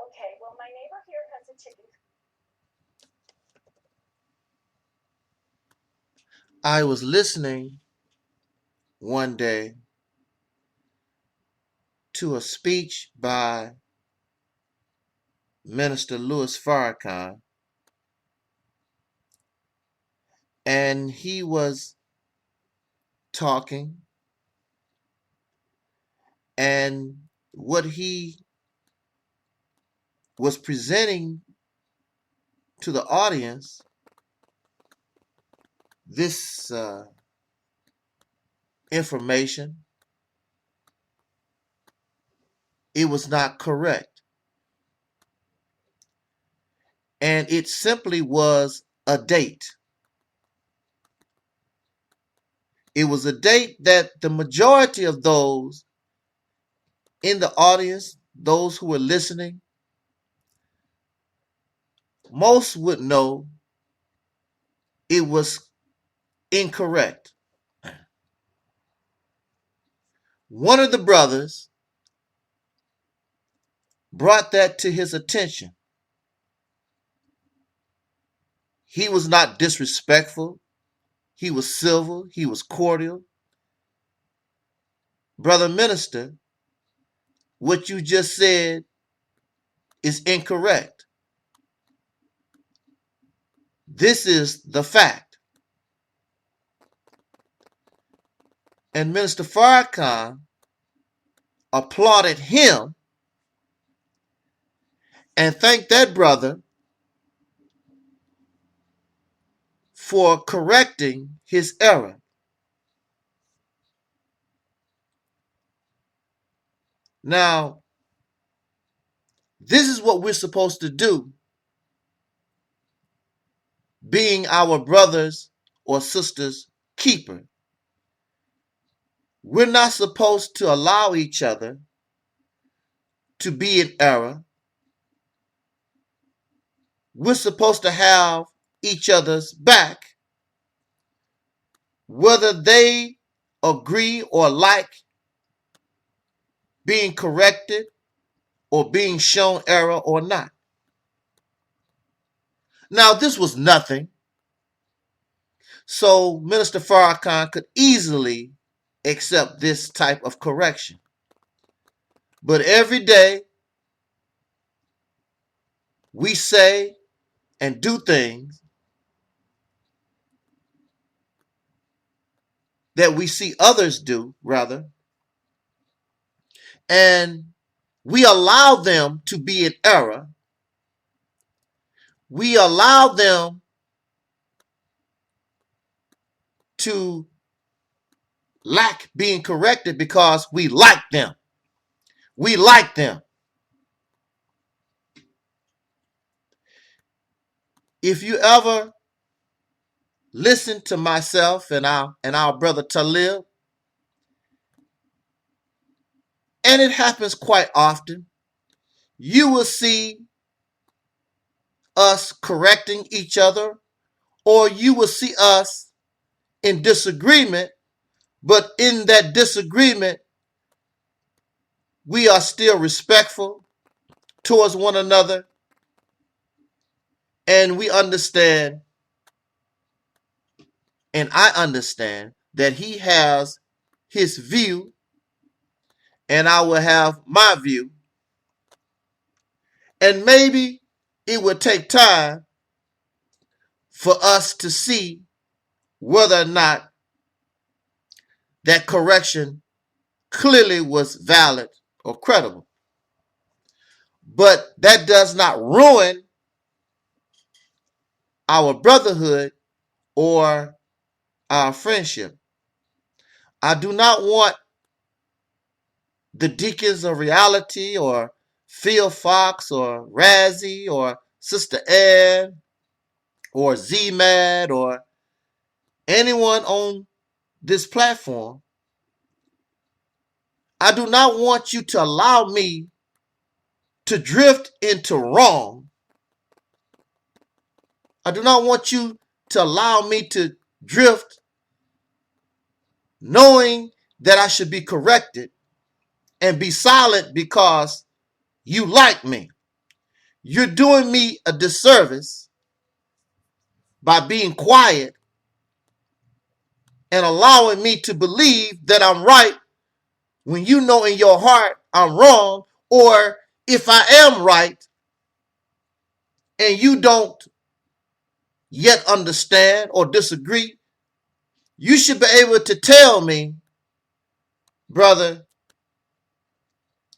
Okay, well, my neighbor here has a chicken. I was listening one day to a speech by Minister Louis Farrakhan, and he was talking, and what he was presenting to the audience, this information, it was not correct. And it simply was a date. It was a date that the majority of those in the audience, those who were listening, most would know it was incorrect. One of the brothers brought that to his attention. He was not disrespectful. He was civil. He was cordial. Brother Minister, what you just said is incorrect. This is the fact. And Minister Farrakhan applauded him and thanked that brother for correcting his error. Now, this is what we're supposed to do, being our brothers or sisters' keeper. We're not supposed to allow each other to be in error. We're supposed to have each other's back, whether they agree or like being corrected or being shown error or not. Now, this was nothing, so Minister Farrakhan could easily accept this type of correction. But every day, we say and do things that we see others do, rather, and we allow them to be in error. We allow them to lack being corrected because we like them. We like them. If you ever listen to myself and our brother Taalik, and it happens quite often, you will see us correcting each other, or you will see us in disagreement, but in that disagreement, we are still respectful towards one another, and we understand, and I understand that he has his view and I will have my view. And maybe it would take time for us to see whether or not that correction clearly was valid or credible. But that does not ruin our brotherhood or our friendship. I do not want the deacons of Reality or Phil Fox or Razzie or Sister Ann or Z-Mad or anyone on this platform. I do not want you to allow me to drift into wrong. I do not want you to allow me to drift knowing that I should be corrected and be silent because you like me. You're doing me a disservice by being quiet and allowing me to believe that I'm right when you know in your heart I'm wrong, or if I am right and you don't yet understand or disagree, you should be able to tell me, brother,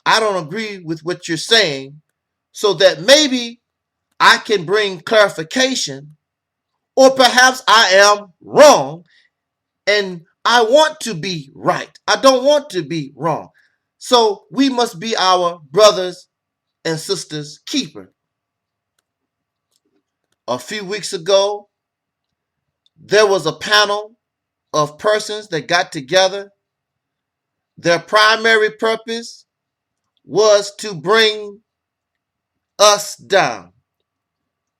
I don't agree with what you're saying, so that maybe I can bring clarification, or perhaps I am wrong and I want to be right. I don't want to be wrong. So we must be our brothers and sisters' keeper. A few weeks ago, there was a panel of persons that got together. Their primary purpose was to bring us down.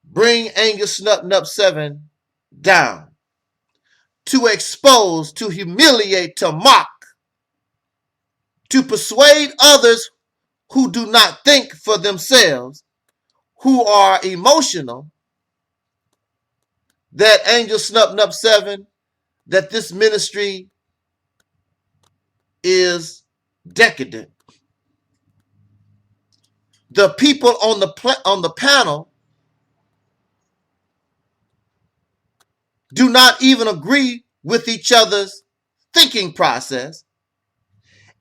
Bring Angus Snub 7 down. To expose, to humiliate, to mock, to persuade others who do not think for themselves, who are emotional, that Angel Snub 7, that this ministry is decadent. The people on the panel do not even agree with each other's thinking process,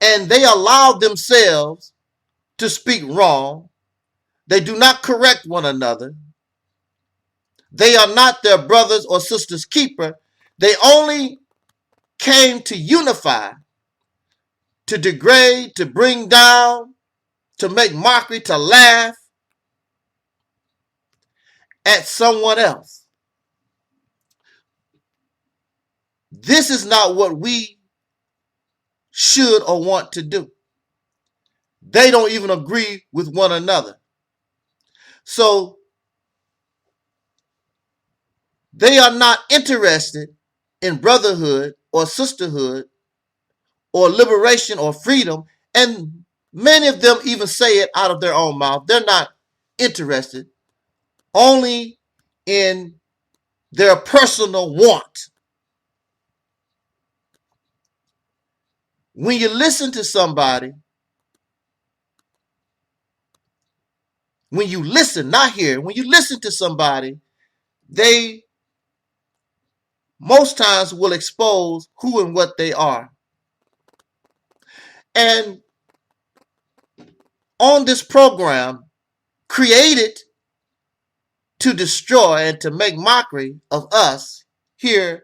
and they allow themselves to speak wrong. They do not correct one another. They are not their brothers or sisters' keeper. They only came to unify, to degrade, to bring down, to make mockery, to laugh at someone else. This is not what we should or want to do. They don't even agree with one another. So they are not interested in brotherhood or sisterhood or liberation or freedom. And many of them even say it out of their own mouth. They're not interested, only in their personal want. When you listen to somebody, when you listen, not hear, when you listen to somebody, they most times will expose who and what they are. And on this program, created to destroy and to make mockery of us here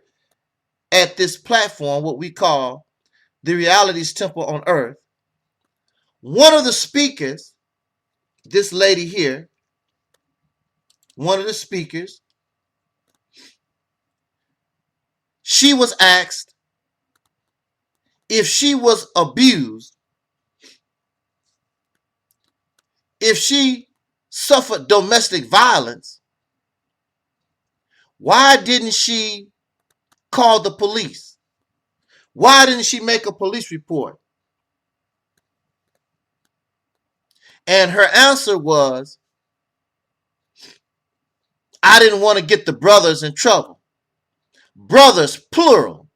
at this platform, what we call the Reality's Temple on Earth, one of the speakers, this lady here, one of the speakers, she was asked if she was abused, if she suffered domestic violence, why didn't she call the police? Why didn't she make a police report? And her answer was, I didn't want to get the brothers in trouble. Brothers, plural.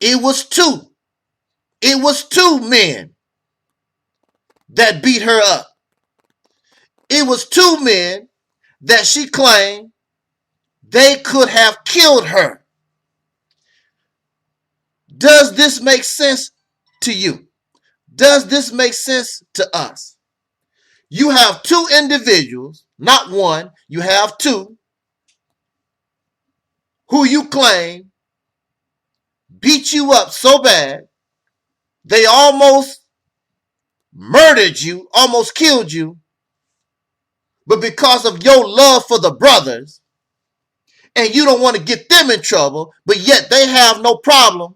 It was two. It was two men that beat her up. It was two men that she claimed they could have killed her. Does this make sense to you? Does this make sense to us? You have two individuals, not one, you have two, who you claim beat you up so bad, they almost murdered you, almost killed you, but because of your love for the brothers, and you don't want to get them in trouble, but yet they have no problem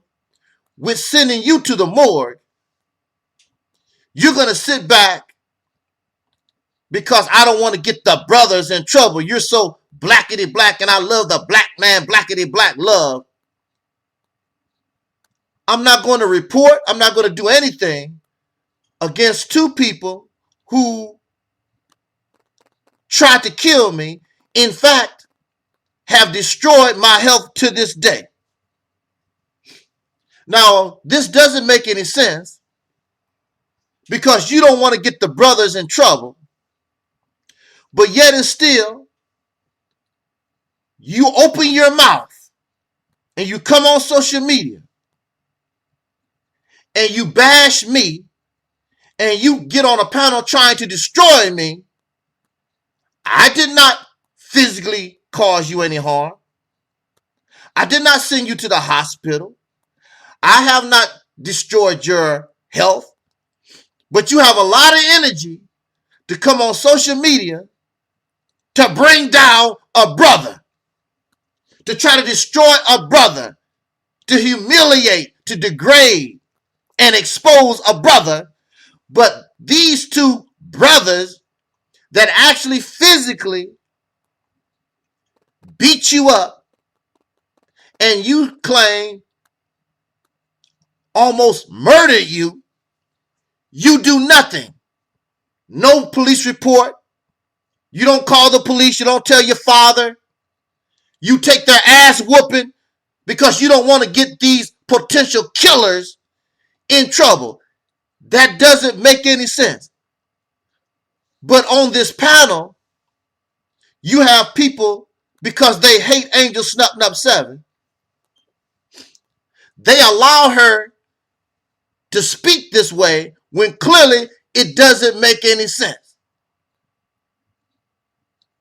with sending you to the morgue, you're going to sit back because I don't want to get the brothers in trouble. You're so blackety black, and I love the black man, blackety black love. I'm not going to report. I'm not going to do anything against two people who tried to kill me, in fact, have destroyed my health to this day. Now, this doesn't make any sense because you don't want to get the brothers in trouble, but yet and still, you open your mouth and you come on social media and you bash me and you get on a panel trying to destroy me. I did not physically cause you any harm. I did not send you to the hospital. I have not destroyed your health. But you have a lot of energy to come on social media to bring down a brother, to try to destroy a brother, to humiliate, to degrade, and expose a brother. But these two brothers that actually physically beat you up and you claim almost murdered you, you do nothing. No police report. You don't call the police. You don't tell your father. You take their ass whooping because you don't want to get these potential killers in trouble. That doesn't make any sense. But on this panel, you have people, because they hate Angel Snub Nub 7, they allow her to speak this way when clearly it doesn't make any sense.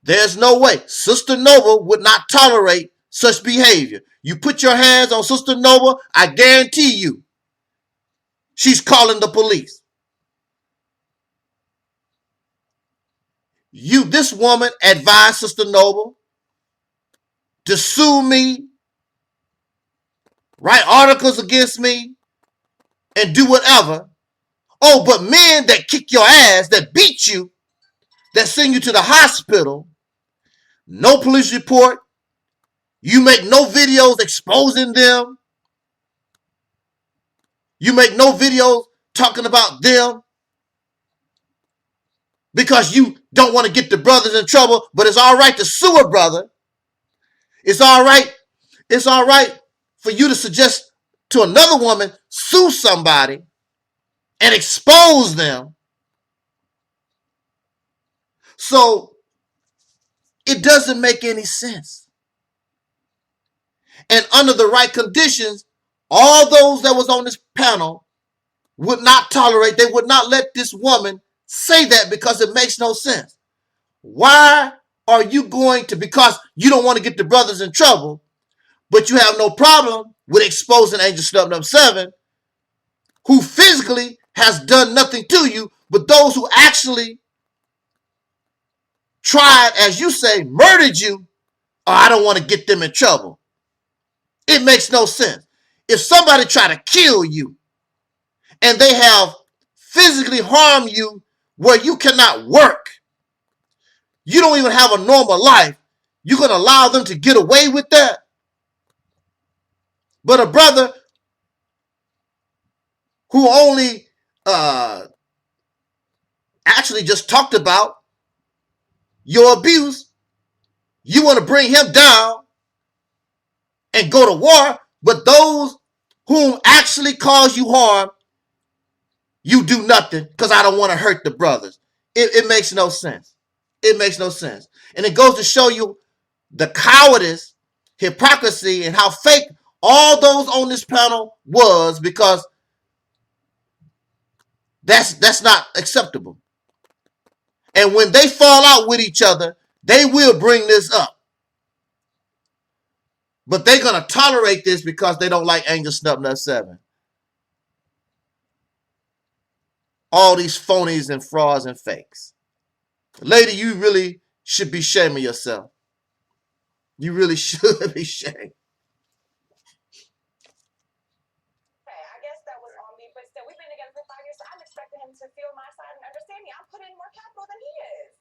There's no way. Sister Nova would not tolerate such behavior. You put your hands on Sister Nova, I guarantee you, she's calling the police. This woman advised Sister Nova to sue me, write articles against me, and do whatever. Oh, but men that kick your ass, that beat you, that send you to the hospital, no police report, you make no videos exposing them, you make no videos talking about them because you don't want to get the brothers in trouble, but it's all right to sue a brother. It's all right for you to suggest to another woman, sue somebody and expose them. So it doesn't make any sense. And under the right conditions, all those that was on this panel would not tolerate, they would not let this woman say that because it makes no sense. Why are you going to, because you don't want to get the brothers in trouble, but you have no problem with exposing Angel Snub Nub 7, who physically has done nothing to you, but those who actually tried, as you say, murdered you, oh, I don't want to get them in trouble. It makes no sense. If somebody try to kill you and they have physically harmed you where you cannot work, you don't even have a normal life, you're going to allow them to get away with that? But a brother who only actually just talked about your abuse, you want to bring him down and go to war, but those whom actually cause you harm, you do nothing because I don't want to hurt the brothers. It makes no sense. It makes no sense. And it goes to show you the cowardice, hypocrisy, and how fake all those on this panel was, because that's not acceptable. And when they fall out with each other, they will bring this up. But they're going to tolerate this because they don't like Angel Snub Nut 7. All these phonies and frauds and fakes. Lady, you really should be shaming yourself. You really should be shamed. I guess that was on me, but still, we've been together for 5 years, so I'm expecting him to feel my side and understand me. I'm putting in more capital than he is.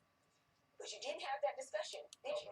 But you didn't have that discussion, did you?